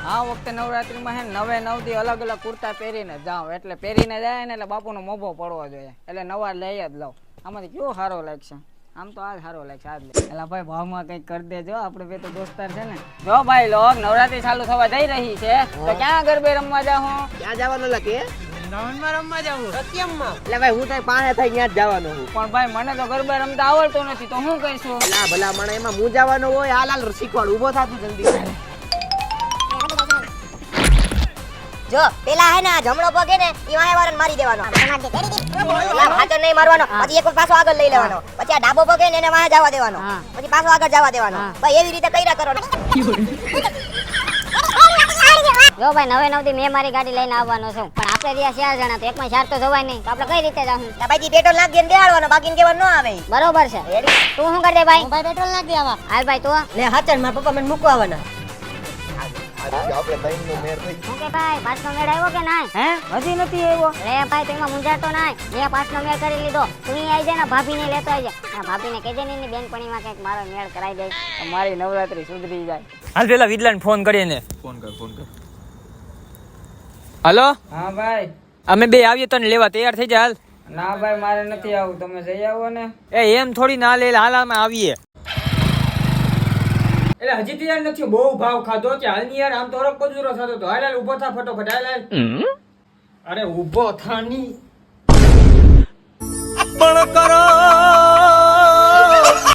આ વખતે નવરાત્રીમાં હે ને 9 દી અલગ અલગ કુર્તા પહેરીને જાઉં, એટલે પહેરીને જાય ને એટલે બાપુનો મોભો પડવો જોઈએ, એટલે નવા લઈ જ લઉં. આમાંથી કયો સારો લાગશે? આમ તો આ સારો લાગશે, આ જ લે. એટલે ભાઈ ભાવમાં કંઈક કરી દેજો, આપણે બે તો દોસ્તાર છે ને. જો ભાઈ લોક, નવરાત્રી ચાલુ થવા જઈ રહી છે તો ક્યાં ગરબે રમવા જાઉં? ક્યાં જવાનું લાગે? વૃંદાવનમાં રમવા જાઉં. સત્યમમાં. એટલે ભાઈ હું તો પાસે થઈ ત્યાં જ જવાનું છું. પણ ભાઈ મને તો ગરબા રમતા આવડતો નથી, તો હું કહીશું? એટલે ભલા મને એમાં હું જવાનું હોય, હાલ શીખવાડ. ઊભો થાતું જલ્દી. જો પેલા હે ને જમણો પગ હે ને ઈ વાહે વારન મારી દેવાનો. પેલા હાથો નહીં મારવાનો, પછી એક પાછો આગળ લઈ લેવાનો, પછી આ ડાબો પગ હે ને એને વાહે જવા દેવાનો, પછી પાછો આગળ જવા દેવાનો. ભાઈ એવી રીતે કઈરા કરો. જો ભાઈ 9 દી મેં મારી ગાડી લઈને આવવાનો છું, પણ આપણે રહ્યા 4 જણા, તો એકમાં 4 તો જવાય નહીં, તો આપણે કઈ રીતે જાહું? ભાઈ પેટ્રોલ નાખ દે ને બેહાડવાનો, બાકી કેવાનું ન આવે. બરોબર છે. તું શું કરી દે ભાઈ? ભાઈ પેટ્રોલ નાખ દે આવા. હાલ ભાઈ તું લે હાચન મારા પપ્પા મને મૂકવા આવવાના. આપણે બહેનનો મેર થઈ. શું કે ભાઈ પાછનો મેળ આવ્યો કે નાય? હે હજી નથી આવ્યો? રે ભાઈ તું એમાં મુંજાતો નાય, મેં પાછનો મેળ કરી લીધો. તું અહીં આવી જાય ને ભાભીને લેતો આવી જા. ભાભીને કહેજે ને એની બેનપણીમાં કંઈક મારો મેળ કરાવી દે, મારી નવરાત્રી સુધરી જાય. હાલ પેલા વિદલાને ફોન કરીને. ફોન કર. હલો, હા ભાઈ. અમે બે આવીએ તને લેવા, તૈયાર થઈ જા હાલ. ના ભાઈ મારે નથી આવું, તમે જઈ આવો ને. એ એમ થોડી ના લે, હાલ અમે આવીએ. એટલે હજી તૈયાર નથી, બહુ ભાવ ખાધો છે હાલની યાર. આમ તો ઓરક પજૂરો થતો તો. હાલ ઊભો થા ફટોફટ, હાલ. અરે ઊભો થા ની. પણ કરો